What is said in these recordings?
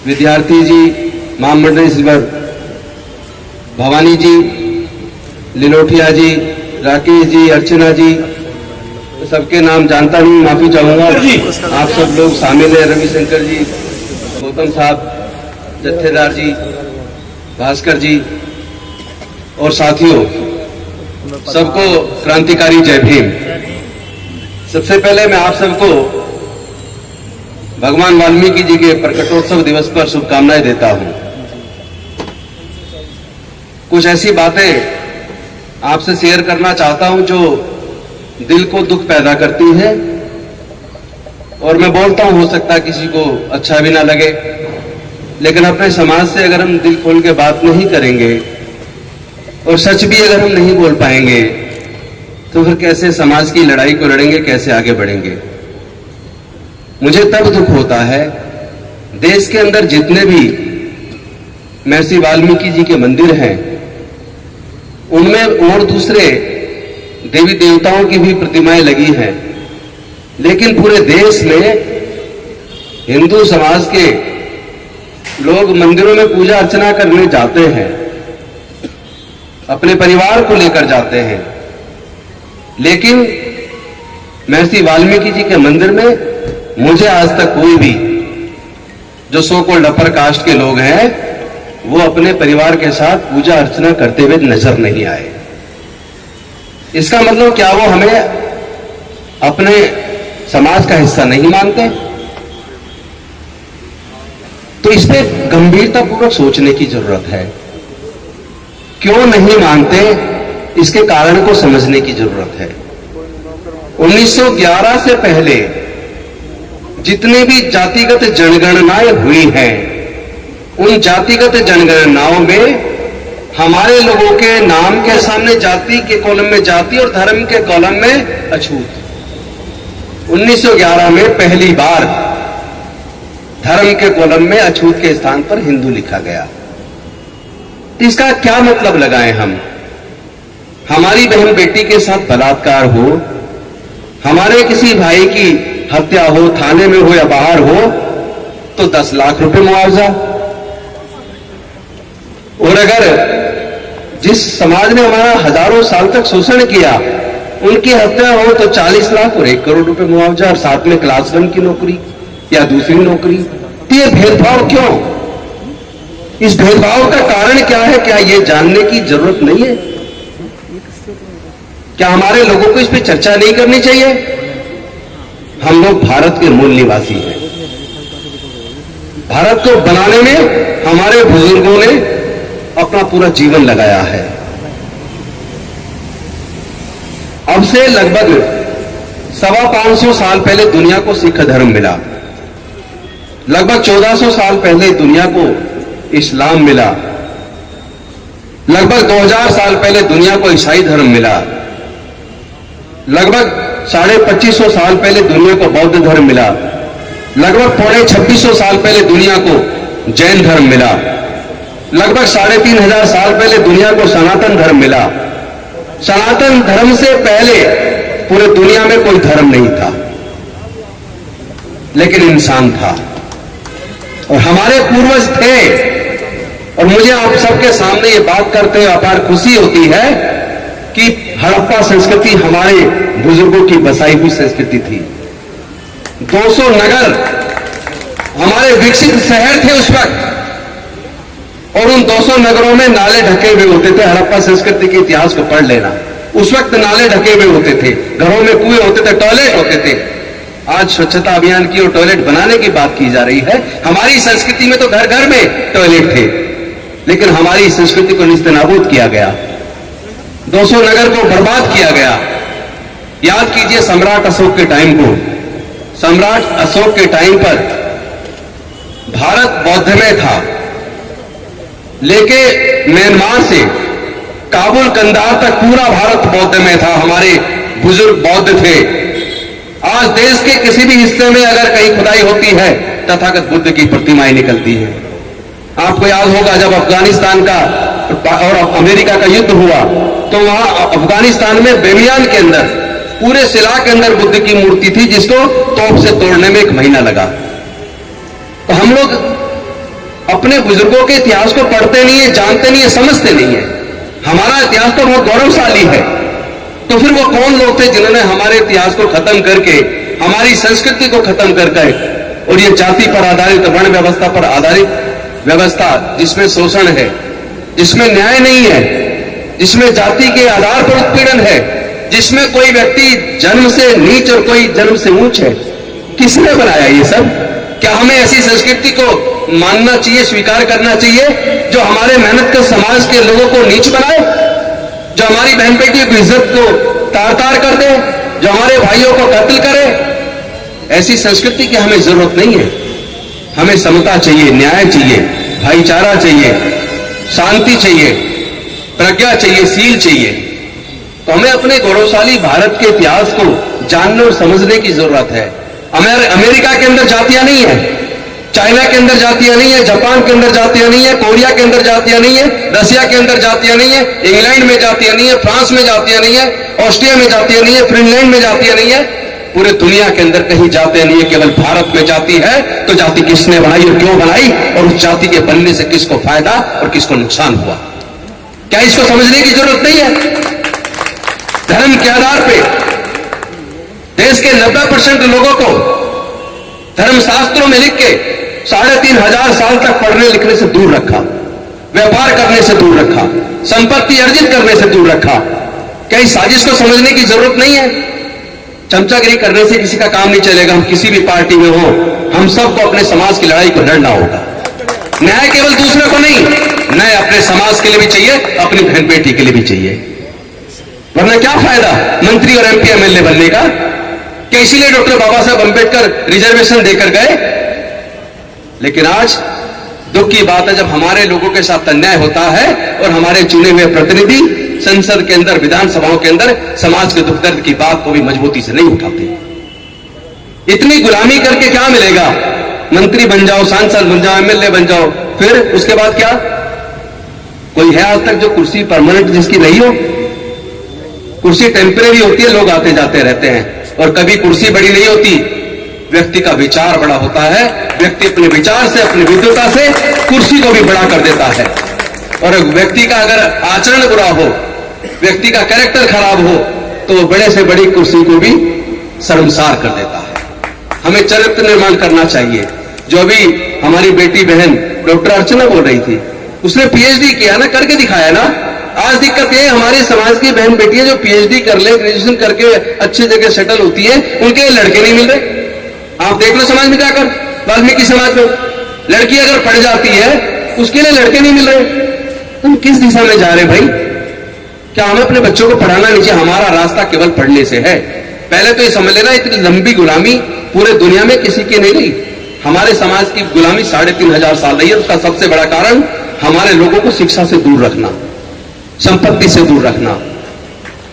विद्यार्थी जी, महामंडली सिल्वर, भवानी जी, लिलोटिया जी, राकेश जी, अर्चना जी, सबके नाम जानता नहीं, माफी चाहूंगा। आप सब लोग शामिल हैं, रविशंकर जी, गौतम साहब, जत्थेदार जी, भास्कर जी और साथियों, सबको क्रांतिकारी जय भीम। सबसे पहले मैं आप सबको भगवान वाल्मीकि जी के प्रकटोत्सव दिवस पर शुभकामनाएं देता हूं। कुछ ऐसी बातें आपसे शेयर करना चाहता हूं जो दिल को दुख पैदा करती है, और मैं बोलता हूं, हो सकता है किसी को अच्छा भी ना लगे, लेकिन अपने समाज से अगर हम दिल खोल के बात नहीं करेंगे और सच भी अगर हम नहीं बोल पाएंगे तो फिर कैसे समाज की लड़ाई को लड़ेंगे, कैसे आगे बढ़ेंगे। मुझे तब दुख होता है, देश के अंदर जितने भी महर्षि वाल्मीकि जी के मंदिर हैं उनमें और दूसरे देवी देवताओं की भी प्रतिमाएं लगी हैं, लेकिन पूरे देश में हिंदू समाज के लोग मंदिरों में पूजा अर्चना करने जाते हैं, अपने परिवार को लेकर जाते हैं, लेकिन महर्षि वाल्मीकि जी के मंदिर में मुझे आज तक कोई भी जो सो कॉल्ड अपर कास्ट के लोग हैं वो अपने परिवार के साथ पूजा अर्चना करते हुए नजर नहीं आए। इसका मतलब क्या वो हमें अपने समाज का हिस्सा नहीं मानते? तो इस पे गंभीरतापूर्वक सोचने की जरूरत है। क्यों नहीं मानते, इसके कारण को समझने की जरूरत है। 1911 से पहले जितनी भी जातिगत जनगणनाएं हुई हैं, उन जातिगत जनगणनाओं में हमारे लोगों के नाम के सामने जाति के कॉलम में जाति और धर्म के कॉलम में अछूत। 1911 में पहली बार धर्म के कॉलम में अछूत के स्थान पर हिंदू लिखा गया। इसका क्या मतलब लगाएं हम? हमारी बहन बेटी के साथ बलात्कार हो, हमारे किसी भाई की हत्या हो, थाने में हो या बाहर हो, तो 10 लाख रुपए मुआवजा। और अगर जिस समाज ने हमारा हजारों साल तक शोषण किया उनकी हत्या हो तो 40 लाख और 1 करोड़ रुपए मुआवजा, और साथ में क्लास 1 की नौकरी या दूसरी नौकरी। तो ये भेदभाव क्यों? इस भेदभाव का कारण क्या है? क्या ये जानने की जरूरत नहीं है? क्या हमारे लोगों को इस पर चर्चा नहीं करनी चाहिए? हम लोग भारत के मूल निवासी हैं। भारत को बनाने में हमारे बुजुर्गों ने अपना पूरा जीवन लगाया है। अब से लगभग 525 साल पहले दुनिया को सिख धर्म मिला, लगभग 1400 साल पहले दुनिया को इस्लाम मिला, लगभग 2000 साल पहले दुनिया को ईसाई धर्म मिला, लगभग 2550 साल पहले दुनिया को बौद्ध धर्म मिला, लगभग 2600 साल पहले दुनिया को जैन धर्म मिला, लगभग 3500 साल पहले दुनिया को सनातन धर्म मिला। सनातन धर्म से पहले पूरे दुनिया में कोई धर्म नहीं था, लेकिन इंसान था और हमारे पूर्वज थे। और मुझे आप सबके सामने ये बात करते हुए अपार खुशी होती है कि हड़प्पा संस्कृति हमारे बुजुर्गों की बसाई हुई संस्कृति थी। 200 नगर हमारे विकसित शहर थे उस वक्त, और उन 200 नगरों में नाले ढके हुए होते थे। हड़प्पा संस्कृति के इतिहास को पढ़ लेना, उस वक्त नाले ढके हुए होते थे, घरों में कुएं होते थे, टॉयलेट होते थे। आज स्वच्छता अभियान की और टॉयलेट बनाने की बात की जा रही है। हमारी संस्कृति में तो घर घर में टॉयलेट थे, लेकिन हमारी संस्कृति को निस्तनाबूद किया गया, 200 नगर को बर्बाद किया गया। याद कीजिए सम्राट अशोक के टाइम को। सम्राट अशोक के टाइम पर भारत बौद्धमय था, लेके म्यांमार से काबुल कंधार तक पूरा भारत बौद्धमय था। हमारे बुजुर्ग बौद्ध थे। आज देश के किसी भी हिस्से में अगर कहीं खुदाई होती है, तथागत बुद्ध की प्रतिमाएं निकलती हैं। आपको याद होगा जब अफगानिस्तान का और अमेरिका का युद्ध हुआ तो वहां अफगानिस्तान में बेमियान के अंदर पूरे शिला के अंदर बुद्ध की मूर्ति थी, जिसको तोप से तोड़ने में 1 महीना लगा। तो हम लोग अपने बुजुर्गों के इतिहास को पढ़ते नहीं है, जानते नहीं है, समझते नहीं है। हमारा इतिहास तो बहुत गौरवशाली है, तो फिर वो कौन लोग थे जिन्होंने हमारे इतिहास को खत्म करके, हमारी संस्कृति को खत्म करके, और ये जाति पर आधारित, वर्ण व्यवस्था पर आधारित व्यवस्था जिसमें शोषण है, जिसमें न्याय नहीं है, जिसमें जाति के आधार पर उत्पीड़न है, जिसमें कोई व्यक्ति जन्म से नीच और कोई जन्म से ऊंच है, किसने बनाया ये सब? क्या हमें ऐसी संस्कृति को मानना चाहिए, स्वीकार करना चाहिए जो हमारे मेहनत के समाज के लोगों को नीच बनाए, जो हमारी बहन बेटियों की इज्जत को तार तार कर दे, जो हमारे भाइयों को कत्ल करे? ऐसी संस्कृति की हमें जरूरत नहीं है। हमें समता चाहिए, न्याय चाहिए, भाईचारा चाहिए, शांति चाहिए, प्रज्ञा चाहिए, सील चाहिए। तो हमें अपने गौरवशाली भारत के इतिहास को जानने और समझने की जरूरत है। अमेरिका के अंदर जातियां नहीं है, चाइना के अंदर जातियां नहीं है, जापान के अंदर जातियां नहीं है, कोरिया के अंदर जातियां नहीं है, रसिया के अंदर जातियां नहीं है, इंग्लैंड में जातियां नहीं है, फ्रांस में जातियां नहीं है, ऑस्ट्रिया में जातियां नहीं है, फिनलैंड में जातियां नहीं है, पूरे दुनिया के अंदर कहीं जातियां नहीं है, केवल भारत में जाति है। तो जाति किसने बनाई और क्यों बनाई, और उस जाति के बनने से किसको फायदा और किसको नुकसान हुआ? क्या इसको समझने की जरूरत नहीं है? धर्म के आधार पर देश के 90% लोगों को धर्मशास्त्रों में लिख के 3500 साल तक पढ़ने लिखने से दूर रखा, व्यापार करने से दूर रखा, संपत्ति अर्जित करने से दूर रखा। क्या इस साजिश को समझने की जरूरत नहीं है? चमचागिरी करने से किसी का काम नहीं चलेगा। हम किसी भी पार्टी में हो, हम सबको अपने समाज की लड़ाई को लड़ना होगा। न्याय केवल दूसरे को नहीं, न्याय अपने समाज के लिए भी चाहिए, अपनी बहन बेटी के लिए भी चाहिए। वरना क्या फायदा मंत्री और MP MLA बनने का? क्या इसीलिए डॉक्टर बाबा साहब अंबेडकर रिजर्वेशन देकर गए? लेकिन आज दुख की बात है, जब हमारे लोगों के साथ अन्याय होता है और हमारे चुने हुए प्रतिनिधि संसद के अंदर, विधानसभाओं के अंदर समाज के दुख दर्द की बात को भी मजबूती से नहीं उठाते। इतनी गुलामी करके क्या मिलेगा? मंत्री बन जाओ, सांसद बन जाओ, MLA बन जाओ, फिर उसके बाद क्या? कोई है आज तक जो कुर्सी परमानेंट जिसकी नहीं हो? कुर्सी टेम्परेरी होती है, लोग आते जाते रहते हैं। और कभी कुर्सी बड़ी नहीं होती, व्यक्ति का विचार बड़ा होता है। व्यक्ति अपने विचार से, अपनी विद्वता से कुर्सी को भी बड़ा कर देता है। और व्यक्ति का अगर आचरण बुरा हो, व्यक्ति का कैरेक्टर खराब हो, तो बड़े से बड़ी कुर्सी को भी शर्मसार कर देता है। हमें चरित्र निर्माण करना चाहिए। जो भी हमारी बेटी बहन डॉक्टर अर्चना बोल रही थी, उसने PhD किया ना, करके दिखाया ना। आज दिक्कत ये हमारे समाज की बहन बेटियां जो PhD कर ले, ग्रेजुएशन करके अच्छी जगह सेटल होती है, उनके लड़के नहीं मिल रहे। आप देख लो समाज में जाकर, वाल्मीकि समाज में लड़की अगर पढ़ जाती है, उसके लिए लड़के नहीं मिल रहे। तुम किस दिशा में जा रहे भाई? क्या हमें अपने बच्चों को पढ़ाना नहीं चाहिए? हमारा रास्ता केवल पढ़ने से है। पहले तो ये समझ लेना, इतनी लंबी गुलामी पूरे दुनिया में किसी की नहीं रही। हमारे समाज की गुलामी 3500 साल रही है। उसका सबसे बड़ा कारण हमारे लोगों को शिक्षा से दूर रखना, संपत्ति से दूर रखना,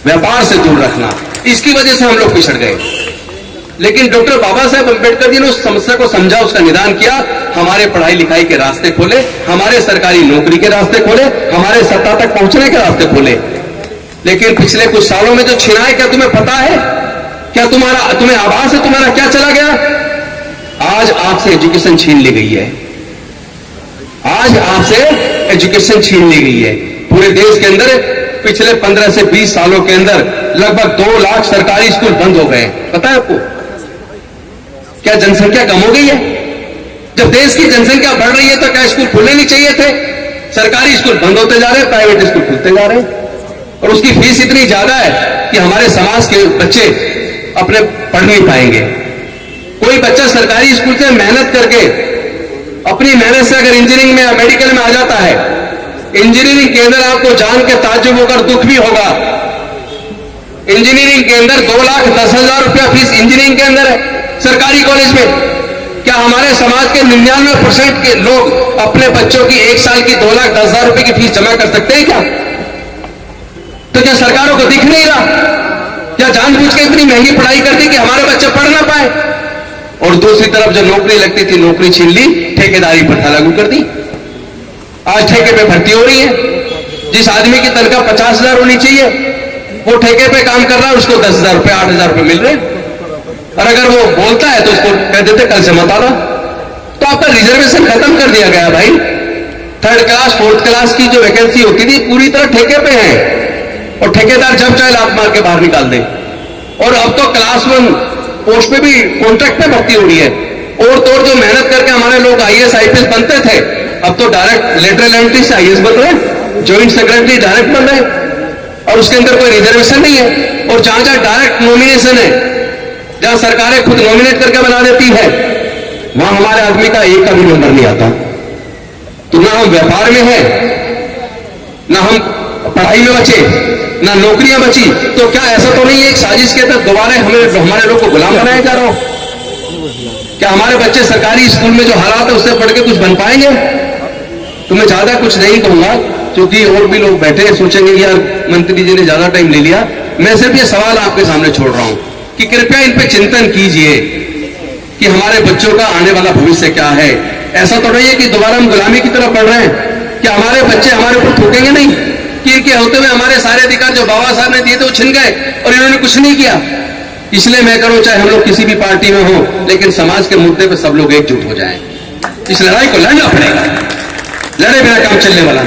व्यापार से दूर रखना। इसकी वजह से हम लोग पिछड़ गए। लेकिन डॉक्टर बाबा साहेब अंबेडकर जी ने उस समस्या को समझा, उसका निदान किया, हमारे पढ़ाई लिखाई के रास्ते खोले, हमारे सरकारी नौकरी के रास्ते खोले, हमारे सत्ता तक पहुंचने के रास्ते खोले। लेकिन पिछले कुछ सालों में जो छिना है, क्या तुम्हें पता है? क्या तुम्हें आभास है तुम्हारा क्या चला गया? आज आपसे एजुकेशन छीन ली गई है। आज आपसे एजुकेशन छीन ली गई है। पूरे देश के अंदर पिछले 15 से 20 सालों के अंदर लगभग 2 लाख सरकारी स्कूल बंद हो गए। पता है आपको? क्या जनसंख्या कम हो गई है? जब देश की जनसंख्या बढ़ रही है तो क्या स्कूल खुलने नहीं चाहिए थे? सरकारी स्कूल बंद होते जा रहे हैं, प्राइवेट स्कूल खुलते जा रहे हैं, और उसकी फीस इतनी ज्यादा है कि हमारे समाज के बच्चे अपने पढ़ नहीं पाएंगे। कोई बच्चा सरकारी स्कूल से मेहनत करके, अपनी मेहनत से अगर इंजीनियरिंग में या मेडिकल में आ जाता है, इंजीनियरिंग के अंदर आपको जान के ताज्जुब होकर दुख भी होगा, इंजीनियरिंग के अंदर 2,10,000 रुपया फीस इंजीनियरिंग के अंदर है सरकारी कॉलेज में। क्या हमारे समाज के 99% के लोग अपने बच्चों की 1 साल की 2,10,000 रुपए की फीस जमा कर सकते हैं क्या? तो क्या सरकारों को दिख नहीं रहा? क्या जानबूझ के इतनी महंगी पढ़ाई करती कि हमारे बच्चे पढ़ ना पाए? और दूसरी तरफ जो नौकरी लगती थी, नौकरी छीन ली, ठेकेदारी प्रथा लागू कर दी। आज ठेके पे भर्ती हो रही है। जिस आदमी की तनख्वाह 50,000 होनी चाहिए, वो ठेके पे काम कर रहा है, उसको 10,000 रुपए 8,000 रुपए मिल रहे हैं। और अगर वो बोलता है तो उसको कह देते कल से मत आना। तो आपका रिजर्वेशन खत्म कर दिया गया भाई। थर्ड क्लास फोर्थ क्लास की जो वैकेंसी होती थी पूरी तरह ठेके पे है, और ठेकेदार जब चाहे लात मार के बाहर निकाल दे। और अब तो क्लास 1 पोस्ट पे भी कॉन्ट्रैक्ट पे भर्ती हो रही है। और तो और जो मेहनत करके हमारे लोग आईएएस आईपीएस बनते थे, अब तो डायरेक्ट लेटरल एंट्री से आईएएस बन रहे हैं, ज्वाइंट सेक्रेटरी डायरेक्ट बन रहे हैं, और उसके अंदर कोई रिजर्वेशन नहीं है। और जहां जहां डायरेक्ट नॉमिनेशन है, जहां सरकारें खुद नॉमिनेट करके बना देती है, वहां हमारे आदमी का एक का भी नंबर नहीं आता। तो ना हम व्यापार में है, ना हम पढ़ाई में बचे, ना नौकरियां बची। तो क्या ऐसा तो नहीं है एक साजिश के तहत दोबारा हमारे लोग को गुलाम बनाया जा रहा हो? क्या हमारे बच्चे सरकारी स्कूल में जो हालात है उससे पढ़ के कुछ बन पाएंगे? तो मैं ज्यादा कुछ नहीं कहूंगा, क्योंकि और भी लोग बैठे सोचेंगे कि यार मंत्री जी ने ज्यादा टाइम ले लिया। मैं सिर्फ ये सवाल आपके सामने छोड़ रहा हूं कि कृपया इन पे चिंतन कीजिए कि हमारे बच्चों का आने वाला भविष्य क्या है। ऐसा तो नहीं है कि दोबारा हम गुलामी की तरफ बढ़ रहे हैं। कि हमारे बच्चे हमारे ऊपर थूकेंगे नहीं कि इनके होते हुए हमारे सारे अधिकार जो बाबा साहब ने दिए थे वो छिन गए और इन्होंने कुछ नहीं किया। इसलिए मैं करूं, चाहे हम लोग किसी भी पार्टी में हो, लेकिन समाज के मुद्दे पर सब लोग एकजुट हो जाएं। इस लड़ाई को लड़ना पड़ेगा, लड़े बिना काम चलने वाला